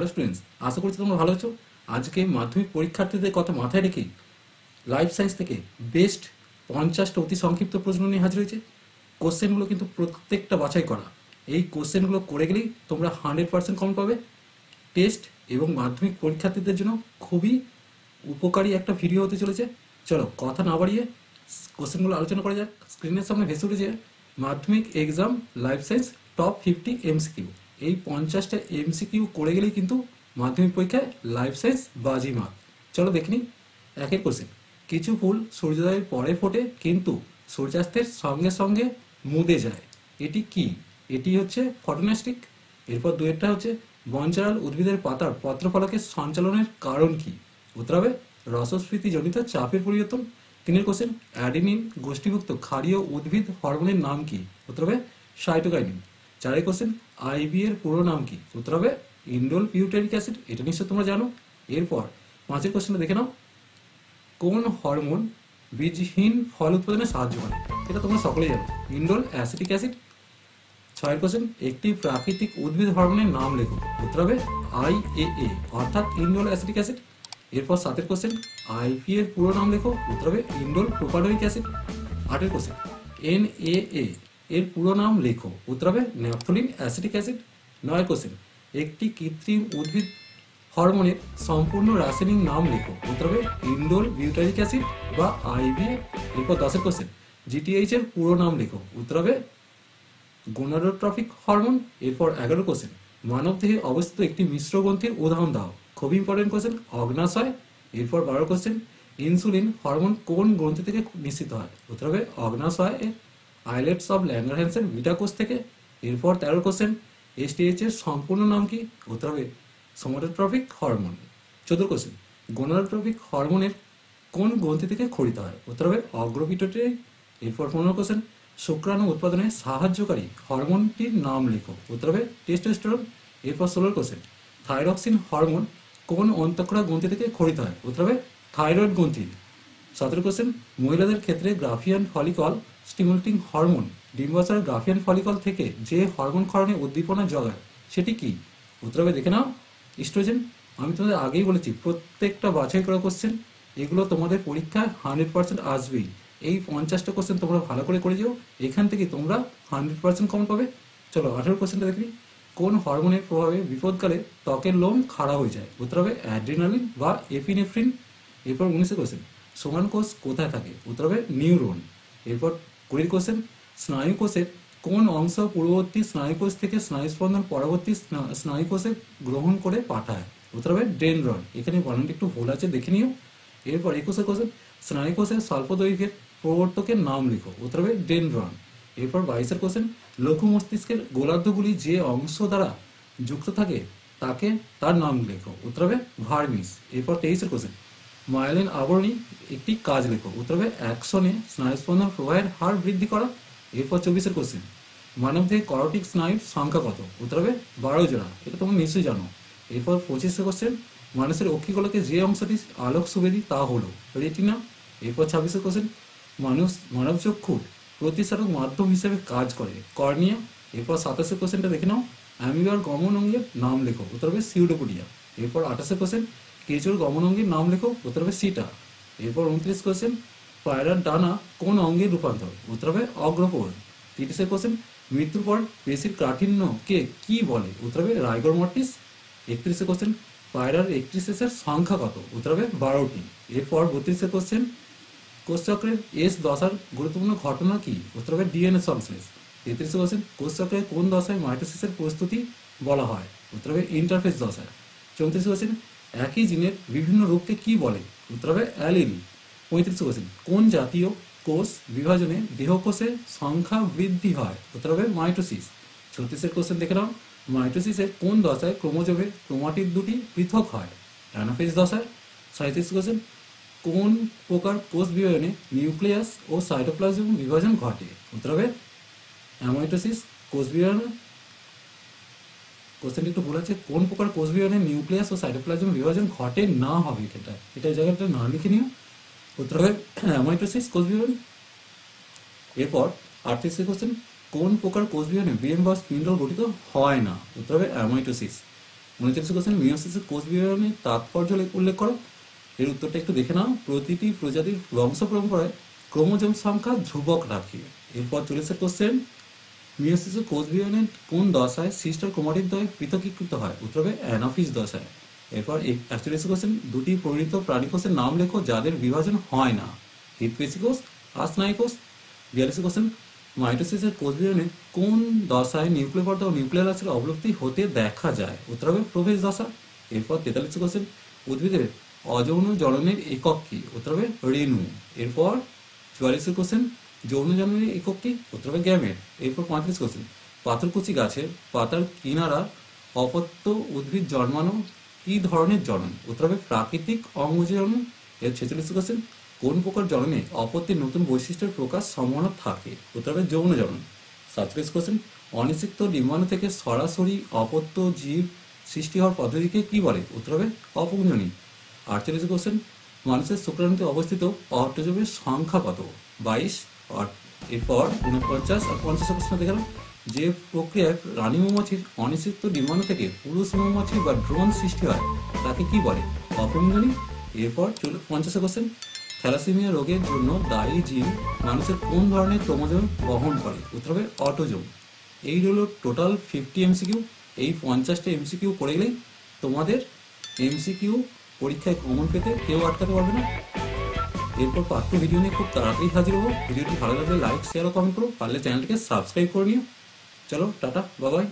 Hello students, আশা করছি তোমরা ভালো আছো। আজকে মাধ্যমিক পরীক্ষার্থীদের কথা মাথায় রেখে লাইফ সায়েন্স থেকে বেস্ট 50টা অতি সংক্ষিপ্ত প্রশ্ন নিয়ে হাজির হয়েছে। কোশ্চেনগুলো কিন্তু প্রত্যেকটা বাছাই করা। এই কোশ্চেনগুলো করে গেলেই তোমরা 100% কমন পাবে। টেস্ট এবং মাধ্যমিক পরীক্ষার্থীদের জন্য খুবই উপকারী একটা ভিডিও হতে চলেছে। চলো কথা না বাড়িয়ে কোশ্চেনগুলো আলোচনা করা যাক। স্ক্রিনের সামনে ভেসে উঠেছে মাধ্যমিক exam life science top 50 MCQ. এই 50টা এমসিকিউ করে গেলেই কিন্তু মাধ্যমিক পরীক্ষায় লাইফ সায়েন্স বাজিমাত। চলো দেখে নিই একের কোশ্চেন। কিছু ফুল সূর্যোদয়ের পরে ফোটে কিন্তু সূর্যাস্তের সঙ্গে সঙ্গে মুদে যায়, এটি কি? এটি হচ্ছে ফটোনাস্টিক। এরপর দুয়েরটা হচ্ছে বনচারাল উদ্ভিদের পাতার পত্রফলকের সঞ্চালনের কারণ কি? উত্তর হবে রসস্ফীতিজনিত চাপের পরিবর্তন। তিনের কোশ্চেন, অ্যাডিনিন গোষ্ঠীভুক্ত ক্ষারীয় উদ্ভিদ হরমোনের নাম কি? উত্তর হবে সাইটোকাইনিন। চারের কোশ্চেন, আইবি এর পুরো নাম কি? উত্তর হবে ইন্ডোল বিউটারিক অ্যাসিড। এটা নিশ্চয় তোমরা জানো। এরপর পাঁচের কোশ্চেনটা দেখে নাও, কোন হরমোন বীজহীন ফল উৎপাদনে সাহায্য করে? এটা তোমরা সকলেই জানো, ইন্ডোল অ্যাসিটিক অ্যাসিড। ছয়ের কোশ্চেন, একটি প্রাকৃতিক উদ্ভিদ হরমোনের নাম লেখো। উত্তর হবে আইএএ অর্থাৎ ইন্ডোল অ্যাসিটিক অ্যাসিড। এরপর সাতের কোশ্চেন, আইপি এর পুরো নাম লেখো। উত্তর হবে ইন্ডোল প্রোপানোইক অ্যাসিড। আটের কোশ্চেন, এনএএ এর পুরো নাম লেখো। উত্তর হবে ন্যাপথলিন অ্যাসিটিক অ্যাসিড। নয় কোশ্চেন, একটি কৃত্রিম উদ্ভিদ হরমোনের সম্পূর্ণ রাসায়নিক নাম লেখো। উত্তর হবে ইন্ডোল বিউটারিক অ্যাসিড বা আইবিএ। এরপর 10এর কোশ্চেন, জিটিএইচ এর পুরো নাম লেখো। উত্তর হবে গোনাডোট্রপিক হরমোন। এরপর 11 কোশ্চেন, মানব দেহে অবস্থিত একটি মিশ্র গ্রন্থির উদাহরণ দাও। খুব ইম্পর্টেন্ট কোশ্চেন, অগ্নাশয়। এরপর 12 কোশ্চেন, ইনসুলিন হরমোন কোন গ্রন্থি থেকে নিঃসৃত হয়? উত্তর হবে অগ্নাশয় এর আইলেটস অফ ল্যাঙ্গারহ্যান্সেন বিটা কোষ থেকে। এরপর 13 কোশ্চেন, এসটিএইচ এর সম্পূর্ণ নাম কি? উত্তর হবে সোমাটোট্রপিক হরমোন। 14 কোশ্চেন, গোনাডোট্রপিক হরমোনের কোন গ্রন্থি থেকে ক্ষরিত হয়? উত্তর হবে অগ্রপিটুইটারি। এরপর 15 কোশ্চেন, শুক্রাণু উৎপাদনে সাহায্যকারী হরমোনটির নাম লেখো। উত্তর হবে টেস্টোস্টেরন। এরপর 16 কোশ্চেন, থাইরক্সিন হরমোন কোন অন্তঃক্ষরা গ্রন্থি থেকে ক্ষরিত হয়? উত্তর হবে থাইরয়েড গ্রন্থি। 17 কোশ্চেন, মহিলাদের ক্ষেত্রে গ্রাফিয়ান ফলিকল স্টিমুলেটিং হরমোন ডিম্বাশয়ের গ্রাফিয়ান ফলিকল থেকে যে হরমোন ক্ষরণে উদ্দীপনা জগায় সেটি কি? উত্তর হবে দেখে নাও ইস্ট্রোজেন। আমি তোমাদের আগেই বলেছি প্রত্যেকটা বাছাই করা কোশ্চেন, এগুলো তোমাদের পরীক্ষায় 100% আসবেই। এই 50টা কোশ্চেন তোমরা ভালো করে করে যাও, এখান থেকে তোমরা 100% কমন পাবে। চলো 18 কোশ্চেনটা দেখবি, কোন হরমোনের প্রভাবে বিপদকালে ত্বকের লোম খাড়া হয়ে যায়? উত্তর হবে অ্যাড্রিনালিন বা এপিনেফ্রিন। এরপর 19 কোশ্চেন, সোমান কোষ কোথায় থাকে? উত্তর হবে নিউরন। এরপর 20 কোশ্চেন, স্নায়ু কোষের কোন অংশ পূর্ববর্তী স্নায়ুকোষ থেকে স্নায়ুস্পন্দন পরবর্তী স্নায়ুকোষে গ্রহণ করে পাঠায়? উত্তর হবে ডেনড্রন। এখানে বানানটা একটু ভুল আছে, দেখে নিও। এরপর 21 কোশ্চেন, স্নায়ুকোষের স্বল্প দৈর্ঘ্যের প্রবর্তকের নাম লিখো। উত্তর হবে ডেনড্রন। এরপর 22 কোশ্চেন, লঘু মস্তিষ্কের গোলার্ধগুলি যে অংশ দ্বারা যুক্ত থাকে তাকে তার নাম লেখো। উত্তর হবে ভার্মিস। এরপর 23 কোশ্চেন, মায়োলিন আবরণী একটি কাজ লেখো। উত্তর হবে অ্যাকশনে স্নায়ুস্পন্দন প্রবাহের হার বৃদ্ধি করা। এরপর 24 কোশ্চেন, মানবদেহে করটিক স্নায়ুর সংখ্যা কত? উত্তর হবে 12 জোড়া। এটা তোমরা নিশ্চয়ই জানো। এরপর 25 কোশ্চেন, মানুষের অক্ষিগোলকের যে অংশটি আলোক সুবেদী তা হলো রেটিনা। এরপর 26 কোশ্চেন, মানব চক্ষুর প্রতিসারক মাধ্যম হিসেবে কাজ করে কর্নিয়া। এরপর 27 কোশ্চেনটা দেখে নাও, অ্যামিবার গমন অঙ্গের নাম লেখো। উত্তর হবে সিউডোপোডিয়া। এরপর 28 কোশ্চেন, কেঁচোর গমন অঙ্গের নাম লেখো। উত্তর হবে সিটা। এরপর 29 কোশ্চেন, পায়রার ডানা কোন অঙ্গের রূপান্তর? উত্তর হবে অগ্রপদ। 30 কোশ্চেন, মৃত্যুর পর পেশির কাঠিন্যকে কি বলে? উত্তর হবে রাইগর মর্টিস। 31 কোশ্চেন, পায়রার একটিসেসের সংখ্যা কত? উত্তর হবে 12টি। এরপর 32 কোশ্চেন, কোষচক্রের এস দশার গুরুত্বপূর্ণ ঘটনা কি? উত্তর হবে ডিএনএ সংশ্লেষ। 33 কোশ্চেন, কোষচক্রের কোন দশায় মাইটোসিসের প্রস্তুতি বলা হয়? উত্তর হবে ইন্টারফেস দশায়। 34 কোশ্চেন, একই জিনের বিভিন্ন রূপকে কি বলে? উত্তর হবে অ্যালিল। 35 কোশ্চেন, কোন জাতীয় কোষ বিভাজনে দেহকোষের সংখ্যা বৃদ্ধি হয়? উত্তর হবে মাইটোসিস। 36 কোশ্চেন দেখে নাও, মাইটোসিসের কোন দশায় ক্রোমোজোমের ক্রোমাটিড দুটি পৃথক হয়? অ্যানাফেজ দশায়। 37 কোশ্চেন, কোন প্রকার কোষ বিভাজনে নিউক্লিয়াস ও সাইটোপ্লাজম বিভাজন ঘটে? উত্তর হবে অ্যামাইটোসিস। কোষ বিভাজনে কোশ্চেনটি একটু ভুল আছে, কোন প্রকার কোষ বিভাজনে নিউক্লিয়াস ও সাইটোপ্লাজম বিভাজন ঘটে না হবে, এটা জায়গাটা না লিখে নিও। উত্তর হবে অ্যামাইটোসিস কোষ বিভাজন। এরপর 38 কোশ্চেন, কোন প্রকার কোষ বিভাজনে ব্রেন বা স্পিন্ডল গঠিত হয় না? উত্তর হবে অ্যামাইটোসিস। 39 কোশ্চেন, মিওসিসের কোষ বিভাজনের তাৎপর্য উল্লেখ করো। এর উত্তরটা একটু দেখে নাও। প্রতিটি প্রজাতির বংশ পরম্পরায় ক্রোমোজোম সংখ্যা ধ্রুবক রাখে। এরপর 40 কোশ্চেন, মিওসিসের কোষ বিভাজনের কোন দশায় সিস্টার ক্রোমাটিড দ্বয় পৃথকীকৃত হয়? উত্তর হবে অ্যানাফিস দশায়। এরপর 41 কোশ্চেন, দুটি পরিণত প্রাণী কোষের নাম লেখো যাদের বিভাজন হয় না। হৃৎপেশী কোষ আর স্নায়ু কোষ। 42 কোশ্চেন, মাইটোসিসের কোষ বিভাজনের কোন দশায় নিউক্লিয় পর্দা ও নিউক্লিয়ার আঁশের অবলুপ্তি হতে দেখা যায়? উত্তর হবে প্রবেশ দশা। এরপর 43 কোশ্চেন, উদ্ভিদের অযৌন জননের একক কি? উত্তর হবে রেণু। এরপর 44 কোশ্চেন, যৌন জননের একক কি? উত্তর হবে গ্যামেট। এরপর 35 কোশ্চেন, পাথরকুচি গাছের পাতার কিনারা অপত্য উদ্ভিদ জন্মানো কি ধরনের জনন? উত্তর হবে প্রাকৃতিক অঙ্গজনন। এর 46 কোশ্চেন, কোন প্রকার জননে অপত্যের নতুন বৈশিষ্ট্যের প্রকাশ সম্ভাবনা থাকে? উত্তর হবে যৌন জনন। 47 কোশ্চেন, অনিষিক্ত ডিম্বাণু থেকে সরাসরি অপত্য জীব সৃষ্টি হওয়ার পদ্ধতিকে কি বলে? উত্তর হবে অপুঞ্জনী। 48 কোশ্চেন, মানুষের শুক্রাণুতে অবস্থিত অটোজোমের সংখ্যা কত? 22। এরপর 49 আর 50 প্রশ্ন দেখলাম, যে প্রক্রিয়ায় রানী মৌমাছির অনিষিক্ত ডিম্বাণু থেকে পুরুষ মৌমাছি বা ড্রোন সৃষ্টি হয় তাকে কি বলে? অপুঞ্জনী। এরপর 50 কোশ্চেন, থ্যালাসেমিয়া রোগের জন্য দায়ী জিন মানুষের কোন ধরনের ক্রোমোজোম বহন করে? উত্তর হবে অটোজোম। এই হলো টোটাল 50 এমসিকিউ। এই 50টা এমসিকিউ করে গেলেই তোমাদের এমসিকিউ পরীক্ষায় কমন পেতে কেউ আটকাতে পারবে না। এরপর পাঠ্য ভিডিও নিয়ে খুব তাড়াতাড়ি হাজির হবো। ভিডিওটি ভালো লাগলে লাইক, শেয়ার ও কমেন্ট করো। পারলে চ্যানেলটিকে সাবস্ক্রাইব করে নিও। চলো টাটা, বাই বাই।